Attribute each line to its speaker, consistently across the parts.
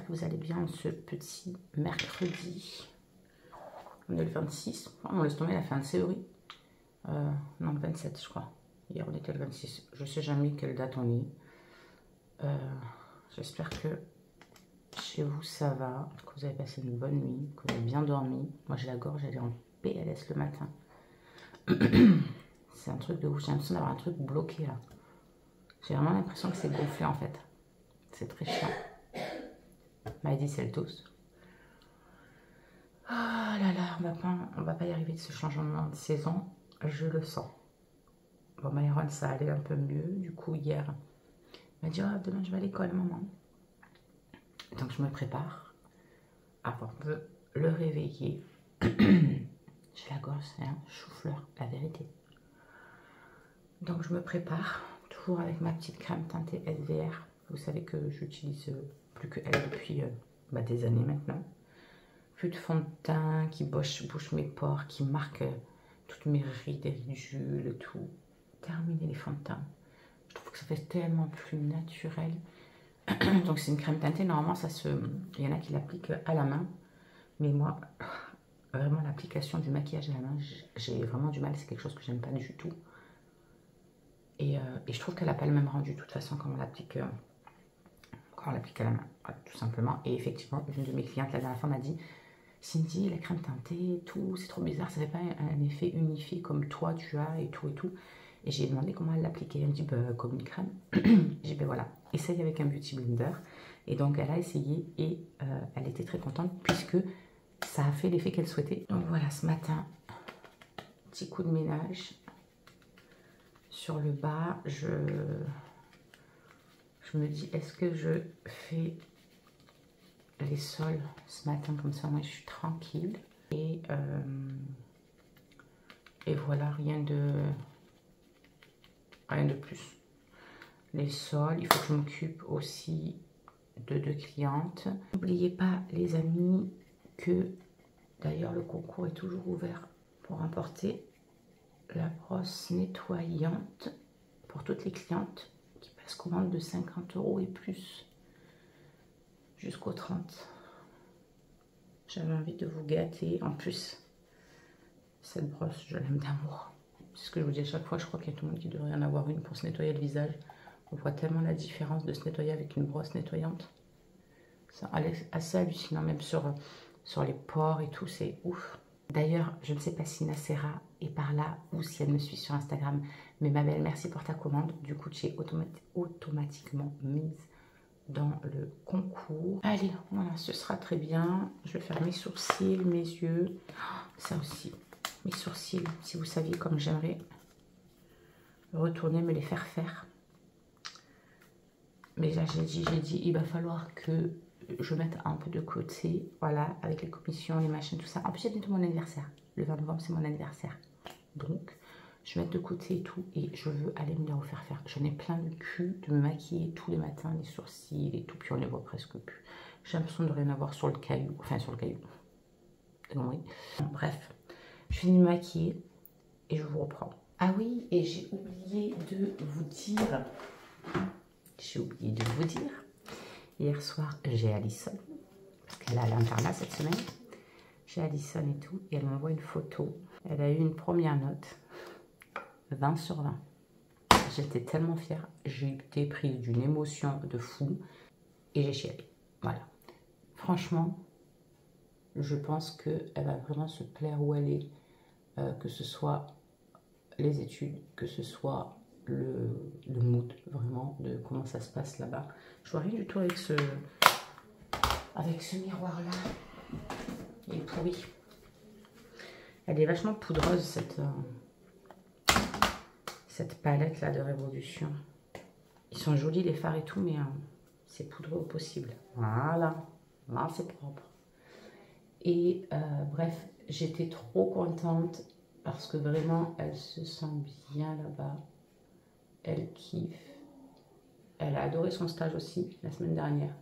Speaker 1: que vous allez bien ce petit mercredi. On est le 26. Oh, on laisse tomber la fin de série. Non, 27 je crois. Hier on était le 26. Je sais jamais quelle date on est. J'espère que chez vous ça va, que vous avez passé une bonne nuit, que vous avez bien dormi. Moi j'ai la gorge, elle est en PLS le matin. C'est un truc de ouf. J'ai l'impression d'avoir un truc bloqué là. J'ai vraiment l'impression que c'est gonflé en fait. C'est très chiant. M'a dit c'est le toast. Ah là là, on va pas y arriver de ce changement de saison. Je le sens. Bon, Myron, ça allait un peu mieux. Du coup, hier, il m'a dit oh, demain je vais à l'école, maman. Donc je me prépare avant de le réveiller. J'ai la gorge, c'est un chou-fleur, la vérité. Donc je me prépare, toujours avec ma petite crème teintée SVR. Vous savez que j'utilise plus que elle depuis des années maintenant. Plus de fond de teint qui bouche mes pores, qui marque toutes mes rides et ridules et tout. Terminer les fonds de teint. Je trouve que ça fait tellement plus naturel. Donc c'est une crème teintée, normalement ça se... il y en a qui l'appliquent à la main. Mais moi, vraiment l'application du maquillage à la main, j'ai vraiment du mal, c'est quelque chose que j'aime pas du tout. Et je trouve qu'elle n'a pas le même rendu de toute façon quand on l'applique à la main, voilà, tout simplement. Et effectivement, une de mes clientes la dernière fois m'a dit Cindy, la crème teintée, tout, c'est trop bizarre, ça fait pas un effet unifié comme toi tu as et tout et tout. Et j'ai demandé comment elle l'appliquait. Elle me dit comme une crème. J'ai dit voilà, essaye avec un beauty blender. Et donc elle a essayé et elle était très contente puisque ça a fait l'effet qu'elle souhaitait. Donc voilà, ce matin, petit coup de ménage. Sur le bas, je me dis, est-ce que je fais les sols ce matin comme ça, moi je suis tranquille. Et voilà, rien de plus. Les sols, il faut que je m'occupe aussi de 2 clientes. N'oubliez pas les amis que d'ailleurs le concours est toujours ouvert pour remporter la brosse nettoyante pour toutes les clientes qui passent commande de 50 € et plus jusqu'au 30. J'avais envie de vous gâter. En plus, cette brosse, je l'aime d'amour. C'est ce que je vous dis à chaque fois. Je crois qu'il y a tout le monde qui devrait en avoir une pour se nettoyer le visage. On voit tellement la différence de se nettoyer avec une brosse nettoyante. C'est assez hallucinant, même sur les pores et tout, c'est ouf. D'ailleurs, je ne sais pas si Nacera est par là ou si elle me suit sur Instagram. Mais ma belle, merci pour ta commande. Du coup, tu es automatiquement mise dans le concours. Allez, voilà, ce sera très bien. Je vais faire mes sourcils, mes yeux. Ça aussi, mes sourcils. Si vous saviez comme j'aimerais retourner me les faire faire. Mais là, j'ai dit, il va falloir que je mette un peu de côté, voilà, avec les commissions, les machines, tout ça. En plus, c'est bientôt mon anniversaire. Le 20 novembre, c'est mon anniversaire. Donc, je vais mettre de côté et tout, et je veux aller me les refaire faire. J'en ai plein le cul de me maquiller tous les matins, les sourcils et tout, puis on les voit presque plus. J'ai l'impression de rien avoir sur le caillou, enfin sur le caillou. Oui. Bref, je finis de me maquiller et je vous reprends. Ah oui, et j'ai oublié de vous dire... Hier soir, j'ai Alison, parce qu'elle est à l'internat cette semaine. J'ai Alison et tout, et elle m'envoie une photo. Elle a eu une première note, 20 sur 20. J'étais tellement fière, j'ai été prise d'une émotion de fou, et j'ai chialé. Voilà. Franchement, je pense qu'elle va vraiment se plaire où elle est, que ce soit les études, que ce soit le mood, vraiment, de comment ça se passe là-bas. Je vois rien du tout avec ce miroir-là. Il est pourri. Elle est vachement poudreuse, cette palette-là de Révolution. Ils sont jolis, les fards et tout, mais c'est poudreux au possible. Voilà. Là, c'est propre. Et bref, j'étais trop contente parce que vraiment, elle se sent bien là-bas. Elle kiffe. Elle a adoré son stage aussi, la semaine dernière.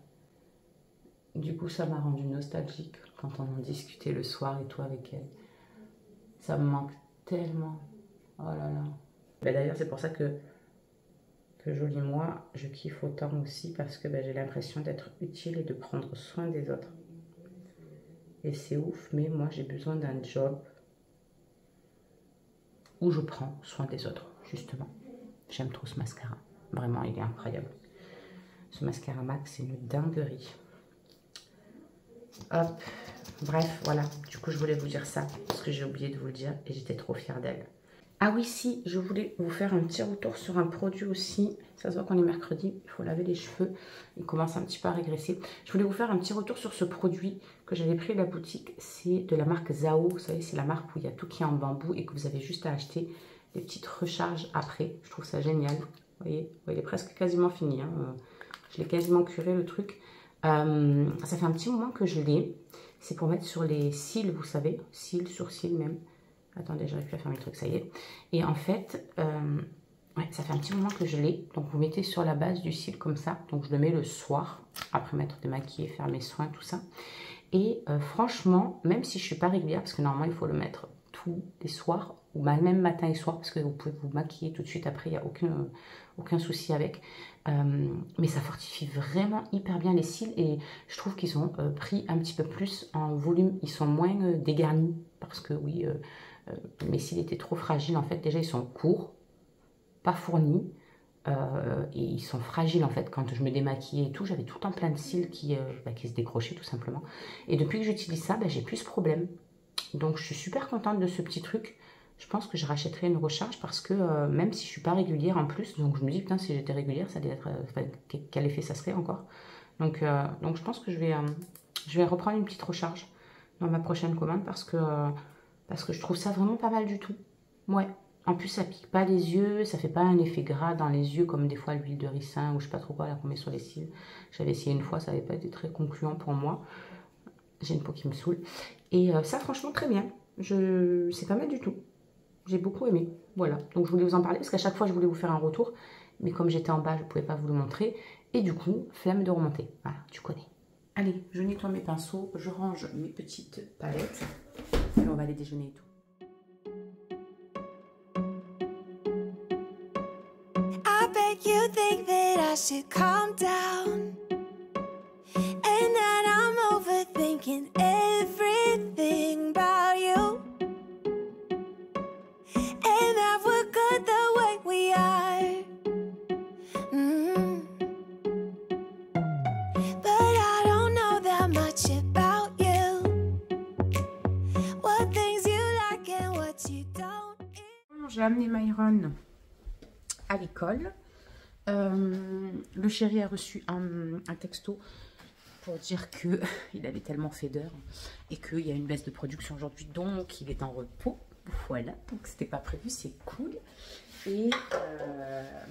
Speaker 1: Du coup, ça m'a rendue nostalgique quand on en discutait le soir et tout avec elle. Ça me manque tellement. Oh là là. D'ailleurs, c'est pour ça que que joli moi, je kiffe autant aussi parce que j'ai l'impression d'être utile et de prendre soin des autres. Et c'est ouf, mais moi j'ai besoin d'un job où je prends soin des autres, justement. J'aime trop ce mascara. Vraiment, il est incroyable. Ce mascara MAC, c'est une dinguerie. Hop. Bref, voilà. Du coup, je voulais vous dire ça parce que j'ai oublié de vous le dire et j'étais trop fière d'elle. Ah oui, si, je voulais vous faire un petit retour sur un produit aussi. Ça se voit qu'on est mercredi, il faut laver les cheveux. Il commence un petit peu à régresser. Je voulais vous faire un petit retour sur ce produit que j'avais pris de la boutique. C'est de la marque Zao. Vous savez, c'est la marque où il y a tout qui est en bambou et que vous avez juste à acheter des petites recharges après. Je trouve ça génial. Vous voyez, il est presque quasiment fini. Hein. Je l'ai quasiment curé le truc. Ça fait un petit moment que je l'ai. C'est pour mettre sur les cils, vous savez. Cils, sourcils même. Attendez, j'arrive plus à faire mes trucs, ça y est. Et en fait, ouais, ça fait un petit moment que je l'ai. Donc, vous mettez sur la base du cil comme ça. Donc, je le mets le soir, après m'être démaquillée, faire mes soins, tout ça. Et franchement, même si je ne suis pas régulière, parce que normalement, il faut le mettre tous les soirs, ou même matin et soir, parce que vous pouvez vous maquiller tout de suite après, il n'y a aucun souci avec. Mais ça fortifie vraiment hyper bien les cils et je trouve qu'ils ont pris un petit peu plus en volume. Ils sont moins dégarnis, parce que oui... mes cils étaient trop fragiles en fait. Déjà ils sont courts, pas fournis et ils sont fragiles en fait. Quand je me démaquillais et tout, j'avais tout le temps plein de cils qui se décrochaient tout simplement. Et depuis que j'utilise ça, j'ai plus ce problème. Donc je suis super contente de ce petit truc. Je pense que je rachèterai une recharge parce que même si je suis pas régulière en plus, donc je me dis putain si j'étais régulière ça allait être quel effet ça serait encore. Donc je pense que je vais reprendre une petite recharge dans ma prochaine commande parce que je trouve ça vraiment pas mal du tout. Ouais. En plus, ça pique pas les yeux, ça fait pas un effet gras dans les yeux comme des fois l'huile de ricin ou je sais pas trop quoi là qu'on met sur les cils. J'avais essayé une fois, ça n'avait pas été très concluant pour moi. J'ai une peau qui me saoule. Et ça, franchement, très bien. C'est pas mal du tout. J'ai beaucoup aimé. Voilà. Donc, je voulais vous en parler parce qu'à chaque fois, je voulais vous faire un retour. Mais comme j'étais en bas, je pouvais pas vous le montrer. Et du coup, flemme de remonter. Voilà, tu connais. Allez, je nettoie mes pinceaux, je range mes petites palettes. Et on va aller déjeuner et tout. I bet you think that I should calm down and that I'm overthinking everything about you and that we're good the way we are. But I don't know that much about you. What things you like and what you don't. J'ai amené Myron à l'école. Le chéri a reçu un texto pour dire que il avait tellement fait d'heures et qu'il y a une baisse de production aujourd'hui, donc il est en repos. Voilà, donc c'était pas prévu, c'est cool. Et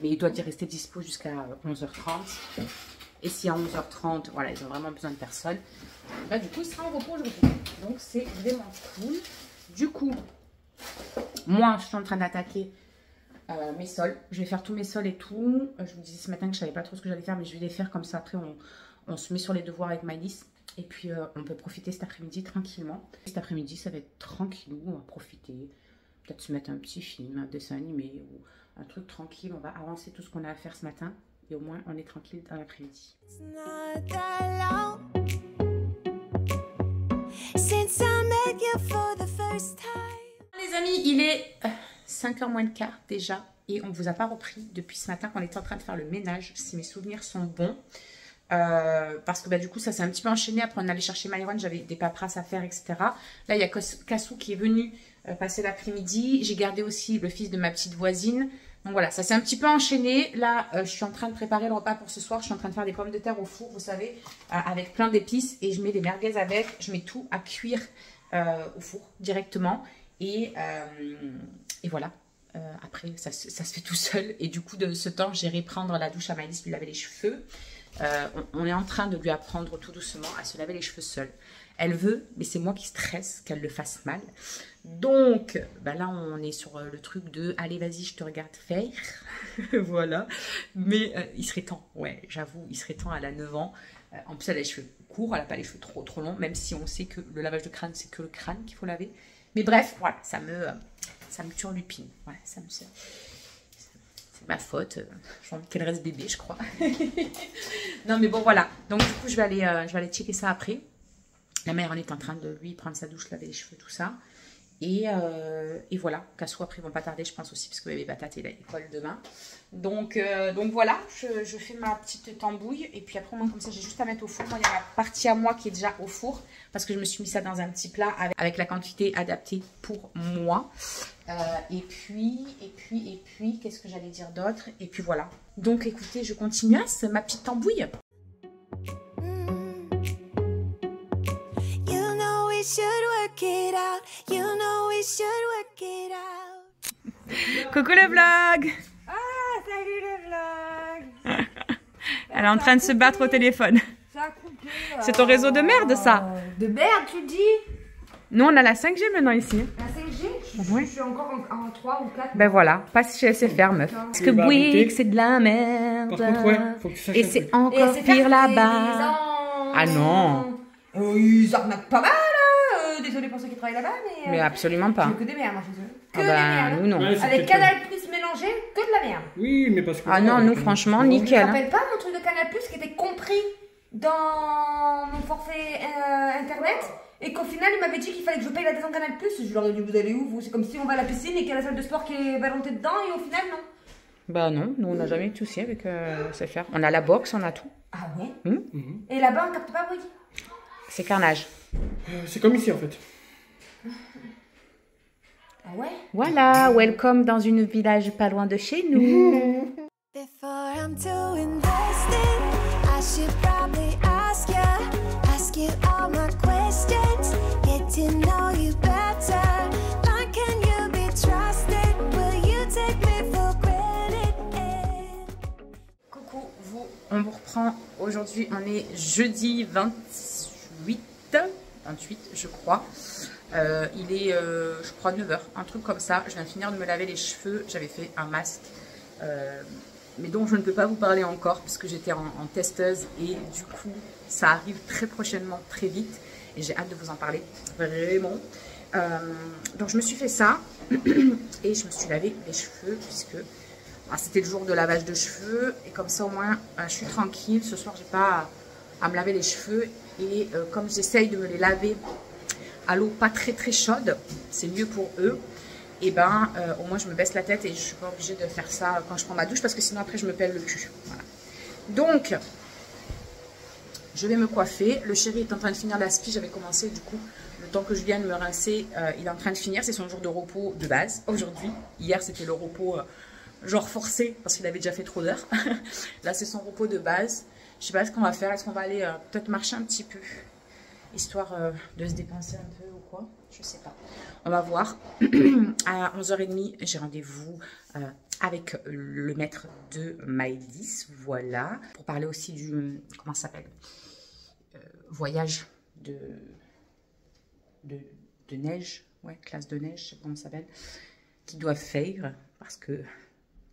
Speaker 1: mais il doit y rester dispo jusqu'à 11h30. Et si à 11h30, voilà, ils ont vraiment besoin de personne, bah, du coup, il sera en repos aujourd'hui. Donc c'est vraiment cool. Du coup, moi, je suis en train d'attaquer mes sols. Je vais faire tous mes sols et tout. Je vous disais ce matin que je savais pas trop ce que j'allais faire, mais je vais les faire comme ça. Après, on se met sur les devoirs avec Maëlys. Et puis, on peut profiter cet après-midi tranquillement. Cet après-midi, ça va être tranquillou. On va profiter. Peut-être se mettre un petit film, un dessin animé ou un truc tranquille. On va avancer tout ce qu'on a à faire ce matin. Et au moins, on est tranquille dans l'après-midi. Les amis, il est 5h moins le quart déjà. Et on ne vous a pas repris depuis ce matin qu'on était en train de faire le ménage, si mes souvenirs sont bons. Parce que du coup, ça s'est un petit peu enchaîné. Après, on allait chercher Myron, j'avais des paperasses à faire, etc. Là, il y a Kassou qui est venu passer l'après-midi. J'ai gardé aussi le fils de ma petite voisine. Donc voilà, ça s'est un petit peu enchaîné. Là, je suis en train de préparer le repas pour ce soir. Je suis en train de faire des pommes de terre au four, vous savez, avec plein d'épices. Et je mets des merguez avec. Je mets tout à cuire au four directement. Et voilà. Après, ça se fait tout seul. Et du coup, de ce temps, j'irai prendre la douche à Maëlys, lui laver les cheveux. On est en train de lui apprendre tout doucement à se laver les cheveux seule. Elle veut, mais c'est moi qui stresse qu'elle le fasse mal. Donc, là, on est sur le truc de « Allez, vas-y, je te regarde faire. » Voilà. Mais il serait temps, ouais, j'avoue, il serait temps. Elle a 9 ans. En plus, elle a les cheveux courts, elle n'a pas les cheveux trop longs, même si on sait que le lavage de crâne, c'est que le crâne qu'il faut laver. Mais bref, voilà, ça me turlupine. Ouais, ça me ma faute. J'ai envie qu'elle reste bébé, je crois. Non, mais bon, voilà. Donc, du coup, je vais aller checker ça après. La mère, on est en train de lui prendre sa douche, laver les cheveux, tout ça. Et voilà. Cassou, après, ils vont pas tarder, je pense aussi, parce que bébé Patate, il a l'école demain. Donc voilà, je fais ma petite tambouille. Et puis après, moi, comme ça, j'ai juste à mettre au four. Moi, il y a ma partie à moi qui est déjà au four. Parce que je me suis mis ça dans un petit plat avec la quantité adaptée pour moi. Et puis, qu'est-ce que j'allais dire d'autre? Et puis voilà. Donc écoutez, je continue, c'est ma petite tambouille. Coucou le vlog.
Speaker 2: Ah, salut le vlog.
Speaker 1: Elle est en train de se battre au téléphone. C'est ton réseau de merde, ça.
Speaker 2: De merde, tu dis?
Speaker 1: Nous, on a la 5G maintenant ici.
Speaker 2: La 5G? Je suis encore en 3 ou 4.
Speaker 1: Ben voilà, passe chez SFR, meuf. Parce que Bouygues, c'est de la merde.
Speaker 3: Par contre, ouais, faut que tu saches.
Speaker 1: Et c'est encore pire là-bas. Ah non.
Speaker 2: Ils arnaquent pas mal. Désolée pour ceux qui travaillent là-bas,
Speaker 1: mais absolument pas.
Speaker 2: Que des merdes, moi, chez eux. Que
Speaker 1: Ah
Speaker 2: des
Speaker 1: bah,
Speaker 2: merdes.
Speaker 1: nous, non.
Speaker 3: Ouais,
Speaker 2: Avec Canal Plus mélangé, que de la merde.
Speaker 3: Oui, mais parce que.
Speaker 1: Ah non, nous, franchement,
Speaker 2: Je
Speaker 1: nickel.
Speaker 2: me rappelle pas mon truc de Canal Plus qui était compris dans mon forfait internet et qu'au final il m'avait dit qu'il fallait que je paye l'adhésion Canal Plus. Je leur ai dit, vous allez où vous? C'est comme si on va à la piscine et qu'il y a la salle de sport qui est ballonnée dedans et au final non.
Speaker 1: Bah non, nous on n'a jamais eu de soucis avec SFR. On a la boxe, on a tout.
Speaker 2: Ah ouais.
Speaker 3: Mhm.
Speaker 2: Et là-bas on capte pas Bouygues?
Speaker 1: C'est carnage.
Speaker 3: C'est comme ici en fait.
Speaker 2: Ah ouais.
Speaker 1: Voilà, welcome dans une village pas loin de chez nous.
Speaker 4: Before I'm too invested, I should probably ask you all my questions, get to know you better. Like, can you be trusted? Will you take me for granted?
Speaker 1: Coucou, on vous reprend. Aujourd'hui, on est jeudi 28 je crois. Il est, je crois, 9h, un truc comme ça. Je viens de finir de me laver les cheveux. J'avais fait un masque, mais dont je ne peux pas vous parler encore, parce que j'étais en testeuse. Et du coup, ça arrive très prochainement, très vite. Et j'ai hâte de vous en parler, vraiment. Donc, je me suis fait ça. Et je me suis lavé les cheveux, puisque c'était le jour de lavage de cheveux. Et comme ça, au moins, je suis tranquille. Ce soir, j'ai pas à me laver les cheveux. Et comme j'essaye de me les laver à l'eau pas très chaude, c'est mieux pour eux, et ben au moins je me baisse la tête et je suis pas obligée de faire ça quand je prends ma douche, parce que sinon après je me pèle le cul. Voilà. Donc je vais me coiffer. Le chéri est en train de finir l'aspi. J'avais commencé, du coup le temps que je vienne me rincer, il est en train de finir. C'est son jour de repos de base aujourd'hui. Hier c'était le repos genre forcé parce qu'il avait déjà fait trop d'heures. Là c'est son repos de base. Je sais pas ce qu'on va faire. Est-ce qu'on va aller peut-être marcher un petit peu, histoire de se dépenser un peu ou quoi? Je sais pas. On va voir. À 11h30, j'ai rendez-vous avec le maître de Maëlys. Voilà. Pour parler aussi du... Comment ça s'appelle? Voyage de neige. Ouais, classe de neige, je sais pas comment ça s'appelle. Qui doivent faire parce que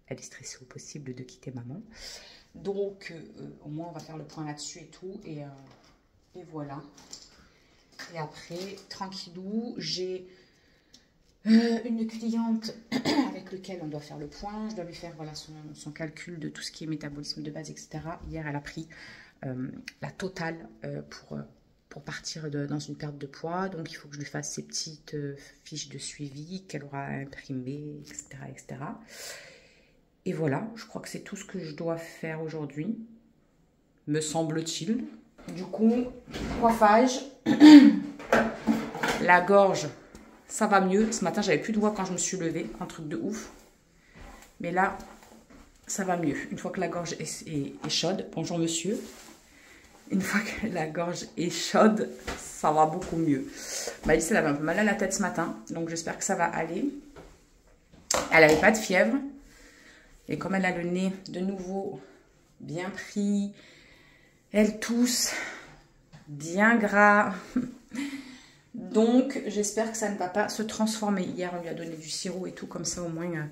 Speaker 1: elle est stressée au possible de quitter maman. Donc, au moins, on va faire le point là-dessus et tout. Et voilà. Et après, tranquillou, j'ai une cliente avec laquelle on doit faire le point. Je dois lui faire voilà, son calcul de tout ce qui est métabolisme de base, etc. Hier, elle a pris la totale pour partir dans une perte de poids. Donc, il faut que je lui fasse ses petites fiches de suivi qu'elle aura imprimées, etc., etc. Et voilà, je crois que c'est tout ce que je dois faire aujourd'hui, me semble-t-il. Du coup, coiffage, la gorge, ça va mieux. Ce matin, j'avais plus de voix quand je me suis levée, un truc de ouf. Mais là, ça va mieux. Une fois que la gorge est chaude, bonjour monsieur. Une fois que la gorge est chaude, ça va beaucoup mieux. Maëlys, elle avait un peu mal à la tête ce matin, donc j'espère que ça va aller. Elle n'avait pas de fièvre. Et comme elle a le nez de nouveau bien pris, elle tousse, bien gras. Donc, j'espère que ça ne va pas se transformer. Hier, on lui a donné du sirop et tout, comme ça au moins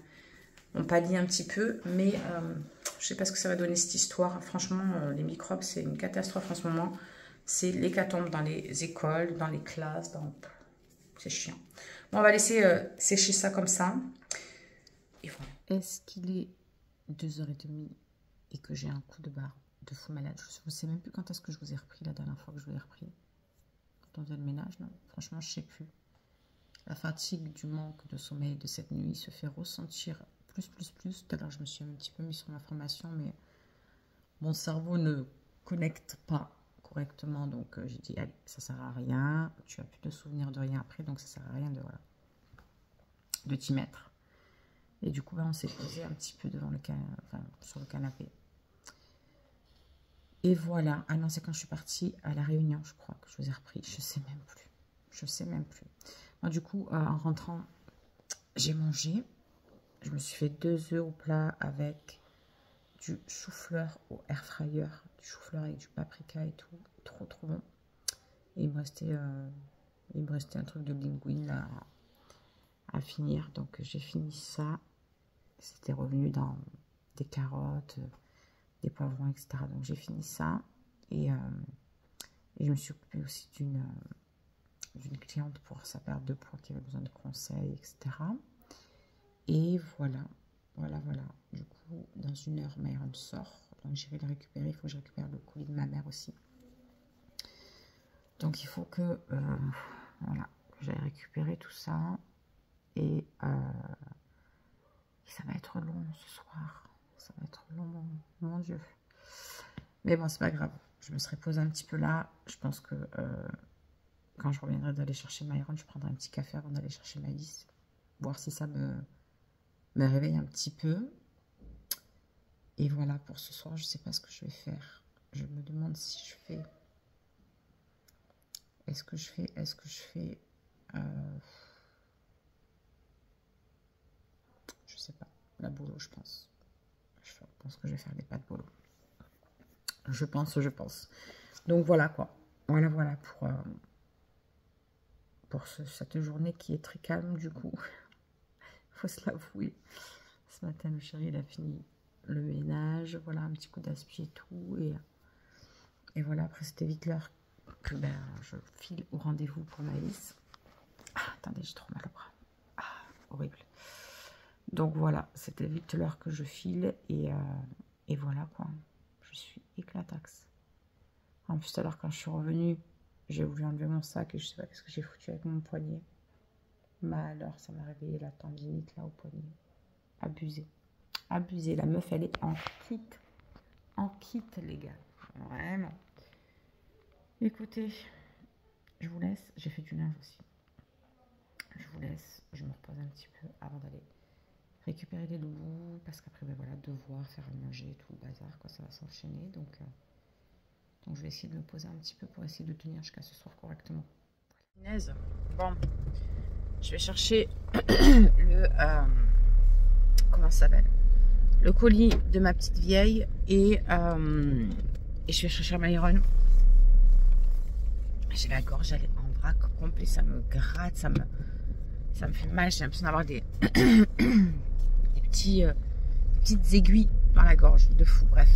Speaker 1: on pallie un petit peu. Mais je ne sais pas ce que ça va donner cette histoire. Franchement, les microbes, c'est une catastrophe en ce moment. C'est l'hécatombe dans les écoles, dans les classes. C'est chiant. Bon, on va laisser sécher ça comme ça. Et voilà. Est-ce qu'il est 2h30 et que j'ai un coup de barre de fou malade. Je ne sais même plus quand est-ce que je vous ai repris la dernière fois que je vous ai repris. Quand on faisait le ménage, non. Franchement, je ne sais plus. La fatigue du manque de sommeil de cette nuit se fait ressentir plus. Tout à l'heure, je me suis un petit peu mis sur ma formation, mais mon cerveau ne connecte pas correctement. Donc, j'ai dit, allez, ça ne sert à rien. Tu n'as plus de souvenir de rien après, donc ça ne sert à rien de t'y mettre. Et du coup, on s'est posé un petit peu devant sur le canapé. Et voilà. Ah non, c'est quand je suis partie à la Réunion, je crois, que je vous ai repris. Je sais même plus. Je sais même plus. Moi, du coup, en rentrant, j'ai mangé. Je me suis fait 2 œufs au plat avec du chou-fleur au air fryer. Du chou-fleur avec du paprika et tout. Trop bon. Et il me restait un truc de linguine à finir. Donc, j'ai fini ça. C'était revenu dans des carottes, des poivrons, etc. Donc, j'ai fini ça. Et je me suis occupée aussi d'une cliente pour sa perte de poids qui avait besoin de conseils, etc. Et voilà. Du coup, dans 1 heure, Myron sort. Donc, j'irai le récupérer. Il faut que je récupère le colis de ma mère aussi. Donc, il faut que j'aille récupérer tout ça. Et ça va être long ce soir. Ça va être long, mon Dieu. Mais bon, c'est pas grave. Je me serai posée un petit peu là. Je pense que quand je reviendrai d'aller chercher Myron, je prendrai un petit café avant d'aller chercher Maïs. Voir si ça me réveille un petit peu. Et voilà, pour ce soir, je sais pas ce que je vais faire. Je me demande si je fais... Est-ce que je fais... Je sais pas. La bolo, je pense. Je pense que je vais faire des pâtes bolo. Je pense. Donc voilà quoi. Voilà pour cette journée qui est très calme du coup. Il faut se l'avouer. Ce matin, le chéri, il a fini le ménage. Voilà, un petit coup d'aspi et tout. Et voilà, après c'était vite l'heure que je file au rendez-vous pour Maïs. Ah, attendez, j'ai trop mal au bras. Ah, horrible. Donc voilà, c'était vite l'heure que je file et voilà quoi. Je suis éclataxe. En plus, tout à l'heure quand je suis revenue, j'ai voulu enlever mon sac et je sais pas qu'est-ce que j'ai foutu avec mon poignet. Malheur, ça m'a réveillé la tendinite là au poignet. Abusé. La meuf, elle est en kit. En kit, les gars. Vraiment. Écoutez, je vous laisse. J'ai fait du linge aussi. Je vous laisse. Je me repose un petit peu avant d'aller récupérer les loulous. Parce qu'après, voilà, devoir faire à manger, tout le bazar, quoi. Ça va s'enchaîner. Donc, je vais essayer de me poser un petit peu pour essayer de tenir jusqu'à ce soir correctement. Voilà. Bon, je vais chercher le... comment ça s'appelle? Le colis de ma petite vieille et je vais chercher Myron. J'ai la gorge, elle est en vrac complet, ça me gratte, ça me fait mal. J'ai l'impression d'avoir des petites aiguilles dans la gorge, de fou, bref.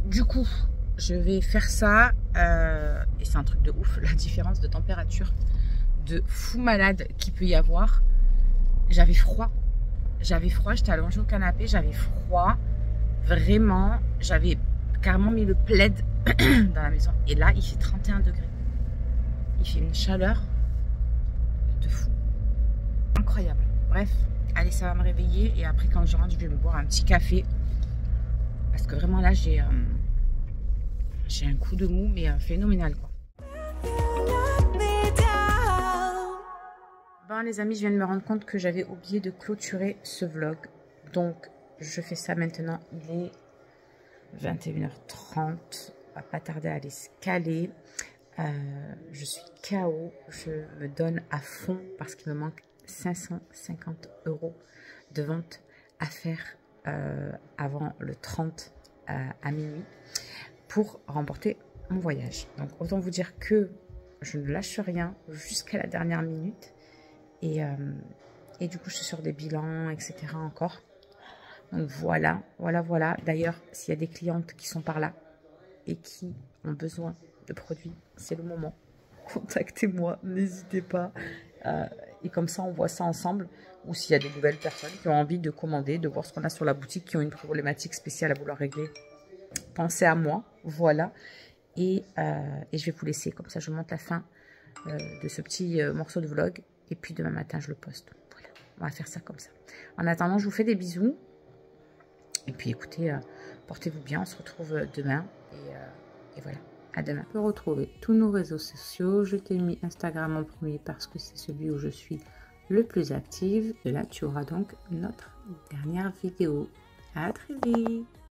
Speaker 1: Du coup, je vais faire ça et c'est un truc de ouf, la différence de température de fou malade qu'il peut y avoir. J'avais froid, j'étais allongée au canapé, j'avais froid, vraiment, j'avais carrément mis le plaid dans la maison et là il fait 31 degrés, il fait une chaleur de fou, incroyable. Bref, allez, ça va me réveiller et après quand je rentre je vais me boire un petit café parce que vraiment là j'ai un coup de mou mais phénoménal quoi. Bon les amis, je viens de me rendre compte que j'avais oublié de clôturer ce vlog. Donc je fais ça maintenant. Il est 21h30. On va pas tarder à aller se caler. Je suis KO. Je me donne à fond parce qu'il me manque 550 € de vente à faire avant le 30 à minuit pour remporter mon voyage. Donc autant vous dire que je ne lâche rien jusqu'à la dernière minute. Et du coup, je suis sur des bilans, etc. encore. Donc voilà. D'ailleurs, s'il y a des clientes qui sont par là et qui ont besoin de produits, c'est le moment. Contactez-moi, n'hésitez pas. Et comme ça, on voit ça ensemble. ou s'il y a des nouvelles personnes qui ont envie de commander, de voir ce qu'on a sur la boutique, qui ont une problématique spéciale à vouloir régler, pensez à moi, voilà. Et je vais vous laisser, comme ça je monte la fin de ce petit morceau de vlog. Et puis demain matin, je le poste. Voilà, on va faire ça comme ça. En attendant, je vous fais des bisous. Et puis écoutez, portez-vous bien, on se retrouve demain. Et voilà, à demain. On peut retrouver tous nos réseaux sociaux. Je t'ai mis Instagram en premier parce que c'est celui où je suis le plus active. Et là, tu auras donc notre dernière vidéo. À très vite.